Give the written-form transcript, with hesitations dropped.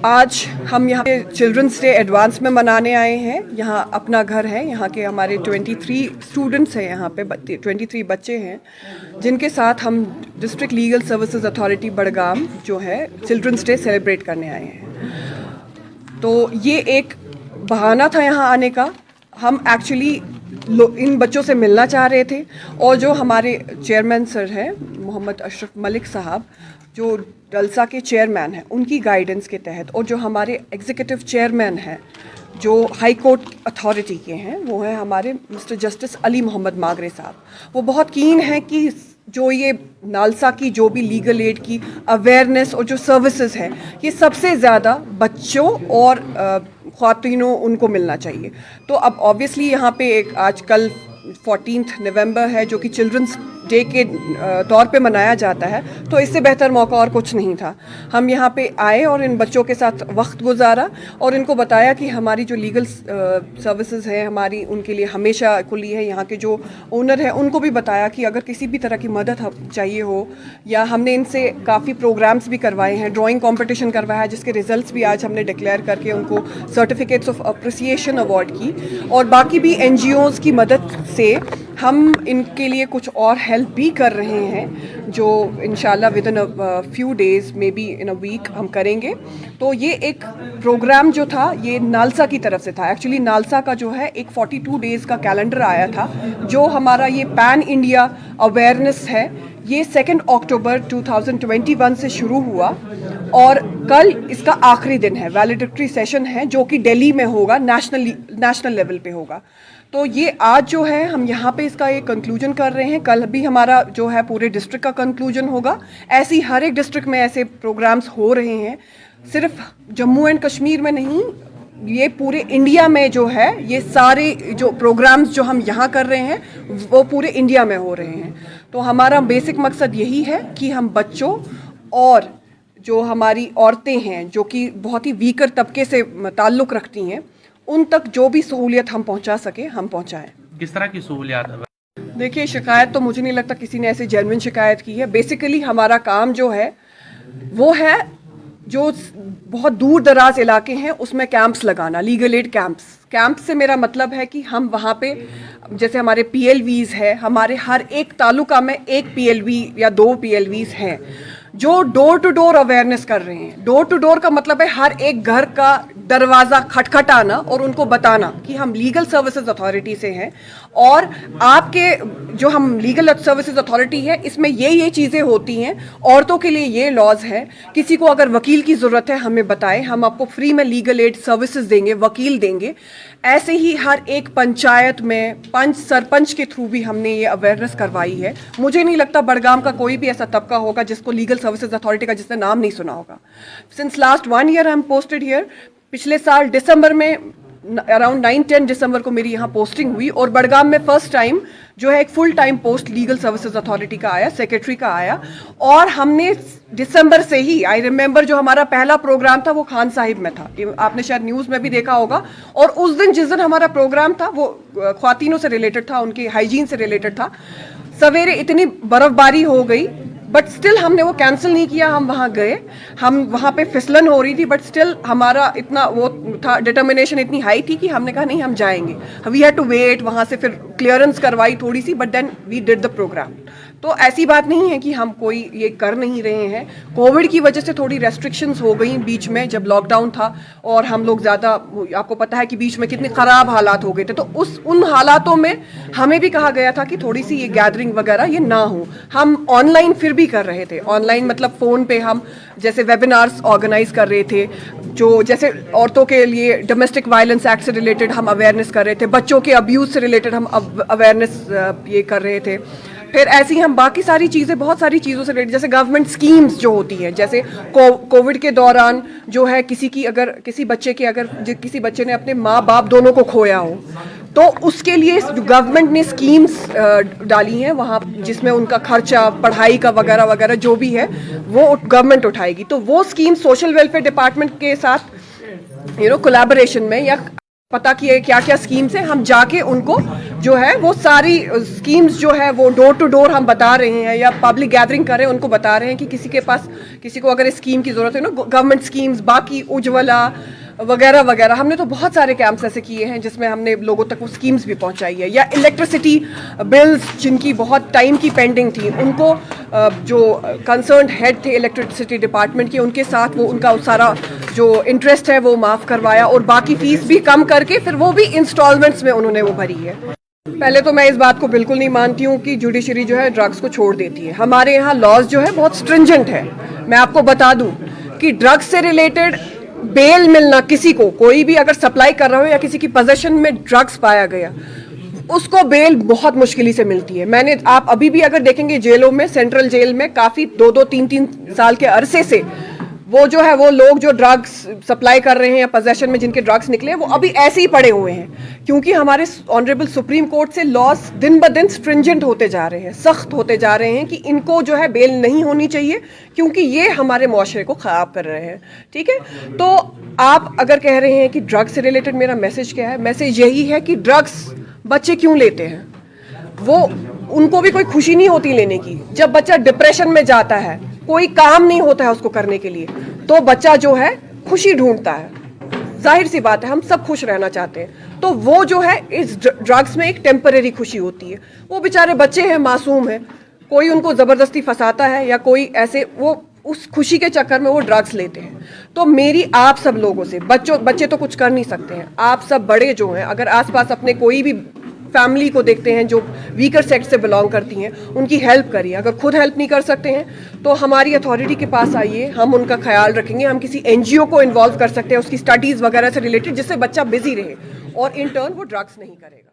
आज हम यहाँ पे चिल्ड्रंस डे एडवांस में मनाने आए हैं। यहाँ अपना घर है, यहाँ के हमारे 23 स्टूडेंट्स हैं, यहाँ पे 23 बच्चे हैं जिनके साथ हम district legal services authority Budgam जो है चिल्ड्रंस डे सेलिब्रेट करने आए हैं। तो ये एक बहाना था यहाँ आने का। हम एक्चुअली इन बच्चों से मिलना चाह रहे थे और जो हमारे चेयरमैन सर हैं मोहम्मद अशरफ मलिक साहब जो डलसा के चेयरमैन हैं, उनकी गाइडेंस के तहत, और जो हमारे एग्जीक्यूटिव चेयरमैन हैं जो हाई कोर्ट अथॉरिटी के हैं वो हैं हमारे मिस्टर जस्टिस अली मोहम्मद मागरे साहब। वो बहुत कीन हैं कि जो ये नालसा की जो भी लीगल एड की अवेयरनेस और जो सर्विसेज है ये सबसे ज़्यादा बच्चों और ख्वातीनों उनको मिलना चाहिए। तो अब ऑब्वियसली यहाँ पे एक आजकल 14 नवंबर है जो कि चिल्ड्रंस डे के तौर पे मनाया जाता है, तो इससे बेहतर मौका और कुछ नहीं था। हम यहाँ पे आए और इन बच्चों के साथ वक्त गुजारा और इनको बताया कि हमारी जो लीगल सर्विसेज हैं हमारी उनके लिए हमेशा खुली है। यहाँ के जो ओनर हैं उनको भी बताया कि अगर किसी भी तरह की मदद चाहिए हो, या हमने इनसे काफ़ी प्रोग्राम्स भी करवाए हैं, ड्राइंग कॉम्पिटिशन करवाया है जिसके रिजल्ट्स भी आज हमने डिक्लेयर करके उनको सर्टिफिकेट्स ऑफ अप्रिसिएशन अवार्ड की, और बाकी भी NGOs की मदद से हम इनके लिए कुछ और हेल्प भी कर रहे हैं जो इंशाल्लाह within a few days maybe in a week हम करेंगे। तो ये एक प्रोग्राम जो था ये नालसा की तरफ से था। एक्चुअली नालसा का जो है एक 42 डेज़ का कैलेंडर आया था जो हमारा ये पैन इंडिया अवेयरनेस है। ये 2 अक्टूबर 2021 से शुरू हुआ और कल इसका आखिरी दिन है। वैलिडिक्टरी सेशन है जो कि दिल्ली में होगा, नेशनल लेवल पे होगा। तो ये आज जो है हम यहाँ पे इसका एक कंक्लूजन कर रहे हैं। कल भी हमारा जो है पूरे डिस्ट्रिक्ट का कंक्लूजन होगा। ऐसे ही हर एक डिस्ट्रिक्ट में ऐसे प्रोग्राम्स हो रहे हैं, सिर्फ जम्मू एंड कश्मीर में नहीं, ये पूरे इंडिया में जो है ये सारे जो प्रोग्राम्स जो हम यहाँ कर रहे हैं वो पूरे इंडिया में हो रहे हैं। तो हमारा बेसिक मकसद यही है कि हम बच्चों और जो हमारी औरतें हैं जो कि बहुत ही वीकर तबके से ताल्लुक़ रखती हैं उन तक जो भी सहूलियत हम पहुंचा सके हम पहुंचाएं। किस तरह की सहूलियत? देखिए, शिकायत तो मुझे नहीं लगता किसी ने ऐसे जेन्युइन शिकायत की है। बेसिकली हमारा काम जो है वो है जो बहुत दूर दराज इलाके हैं उसमें कैंप्स लगाना, लीगल एड कैंप्स से मेरा मतलब है कि हम वहाँ पे जैसे हमारे PLVs है, हमारे हर एक तालुका में एक PLV या 2 PLVs हैं जो डोर टू डोर अवेयरनेस कर रहे हैं। डोर टू डोर का मतलब है हर एक घर का दरवाज़ा खटखटाना और उनको बताना कि हम लीगल सर्विसेज अथॉरिटी से हैं और आपके जो हम लीगल सर्विसेज अथॉरिटी है इसमें ये चीज़ें होती हैं, औरतों के लिए ये लॉज हैं, किसी को अगर वकील की ज़रूरत है हमें बताएं, हम आपको फ्री में लीगल एड सर्विसेज देंगे, वकील देंगे। ऐसे ही हर एक पंचायत में पंच सरपंच के थ्रू भी हमने ये अवेयरनेस करवाई है। मुझे नहीं लगता बड़गाम का कोई भी ऐसा तबका होगा जिसको लीगल सर्विसेज अथॉरिटी का जिसने नाम नहीं सुना होगा। Since last 1 year I am posted here. पिछले साल दिसंबर में अराउंड 9-10 दिसंबर को मेरी यहाँ पोस्टिंग हुई और बड़गाम में फर्स्ट टाइम जो है एक full time post legal services authority का आया, सेक्रेटरी का आया। और हमने दिसंबर से ही, आई रिमेंबर जो हमारा पहला प्रोग्राम था वो खान साहिब में था, आपने शायद न्यूज़ में भी देखा होगा। और उस दिन जिस दिन हमारा प्रोग्राम था वो ख्वातीनों से रिलेटेड था, उनकी हाइजीन से रिलेटेड था। सवेरे इतनी बर्फबारी हो गई बट स्टिल हमने वो कैंसिल नहीं किया, हम वहाँ गए। हम वहाँ पे फिसलन हो रही थी बट स्टिल हमारा इतना वो था, डिटर्मिनेशन इतनी हाई थी कि हमने कहा नहीं हम जाएंगे। वी हैड टू वेट, वहाँ से फिर क्लियरेंस करवाई थोड़ी सी, but then we did the programme. तो ऐसी बात नहीं है कि हम कोई ये कर नहीं रहे हैं। कोविड की वजह से थोड़ी रेस्ट्रिक्शंस हो गई बीच में जब लॉकडाउन था और हम लोग ज़्यादा, आपको पता है कि बीच में कितने ख़राब हालात हो गए थे, तो उन हालातों में हमें भी कहा गया था कि थोड़ी सी ये गैदरिंग वगैरह ये ना हो। हम ऑनलाइन फिर भी कर रहे थे, ऑनलाइन मतलब फ़ोन पे हम जैसे वेबिनार्स ऑर्गेनाइज कर रहे थे, जो जैसे औरतों के लिए डोमेस्टिक वायलेंस एक्ट से रिलेटेड हम अवेयरनेस कर रहे थे, बच्चों के अब्यूज़ से रिलेटेड हम अवेयरनेस ये कर रहे थे। फिर ऐसे ही हम बाकी सारी चीज़ें, बहुत सारी चीज़ों से रिलेटेड, जैसे गवर्नमेंट स्कीम्स जो होती हैं, जैसे कोविड के दौरान जो है किसी बच्चे ने अपने माँ बाप दोनों को खोया हो तो उसके लिए गवर्नमेंट ने स्कीम्स डाली हैं वहाँ, जिसमें उनका खर्चा पढ़ाई का वगैरह वगैरह जो भी है वो गवर्नमेंट उठाएगी। तो वो स्कीम सोशल वेलफेयर डिपार्टमेंट के साथ कोलैबोरेशन में या पता किए क्या क्या स्कीम्स हैं, हम जाके उनको जो है वो सारी स्कीम्स जो है वो डोर टू डोर हम बता रहे हैं या पब्लिक गैदरिंग कर रहे हैं, उनको बता रहे हैं कि किसी के पास, किसी को अगर इस स्कीम की ज़रूरत है ना, गवर्नमेंट स्कीम्स, बाकी उज्ज्वला वगैरह वगैरह, हमने तो बहुत सारे कैंप्स ऐसे किए हैं जिसमें हमने लोगों तक वो स्कीम्स भी पहुंचाई है। या इलेक्ट्रिसिटी बिल्स जिनकी बहुत टाइम की पेंडिंग थी, उनको जो कंसर्न हेड थे इलेक्ट्रिसिटी डिपार्टमेंट के, उनके साथ वो उनका सारा जो इंटरेस्ट है वो माफ़ करवाया और बाकी फीस भी कम करके फिर वो भी इंस्टॉलमेंट्स में उन्होंने वो भरी है। पहले तो मैं इस बात को बिल्कुल नहीं मानती हूँ कि जुडिशरी जो है ड्रग्स को छोड़ देती है। हमारे यहाँ लॉज जो है बहुत स्ट्रिंजेंट है। मैं आपको बता दूँ कि ड्रग्स से रिलेटेड बेल मिलना, किसी को, कोई भी अगर सप्लाई कर रहा हो या किसी की पोजेशन में ड्रग्स पाया गया, उसको बेल बहुत मुश्किल से मिलती है। आप अभी भी अगर देखेंगे जेलों में, सेंट्रल जेल में काफ़ी 2-2, 3-3 साल के अरसे से वो जो है वो लोग जो ड्रग्स सप्लाई कर रहे हैं या पोजेशन में जिनके ड्रग्स निकले वो अभी ऐसे ही पड़े हुए हैं, क्योंकि हमारे ऑनरेबल सुप्रीम कोर्ट से लॉज दिन ब दिन स्ट्रिंजेंट होते जा रहे हैं, सख्त होते जा रहे हैं कि इनको जो है बेल नहीं होनी चाहिए, क्योंकि ये हमारे मुआशरे को ख़राब कर रहे हैं। ठीक है, तो आप अगर कह रहे हैं कि ड्रग्स से रिलेटेड मेरा मैसेज क्या है, मैसेज यही है कि ड्रग्स बच्चे क्यों लेते हैं, वो उनको भी कोई खुशी नहीं होती लेने की। जब बच्चा डिप्रेशन में जाता है, कोई काम नहीं होता है उसको करने के लिए, तो बच्चा जो है खुशी ढूंढता है। जाहिर सी बात है, हम सब खुश रहना चाहते हैं, तो वो जो है इस ड्रग्स में एक टेम्परेरी खुशी होती है। वो बेचारे बच्चे हैं, मासूम हैं, कोई उनको ज़बरदस्ती फंसाता है या कोई ऐसे, वो उस खुशी के चक्कर में वो ड्रग्स लेते हैं। तो मेरी आप सब लोगों से, बच्चे तो कुछ कर नहीं सकते हैं, आप सब बड़े जो हैं, अगर आसपास अपने कोई भी फैमिली को देखते हैं जो वीकर सेक्ट से बिलोंग करती हैं, उनकी हेल्प करिए। अगर खुद हेल्प नहीं कर सकते हैं तो हमारी अथॉरिटी के पास आइए, हम उनका ख्याल रखेंगे। हम किसी एनजीओ को इन्वॉल्व कर सकते हैं उसकी स्टडीज़ वगैरह से रिलेटेड, जिससे बच्चा बिजी रहे और इन टर्न वो ड्रग्स नहीं करेगा।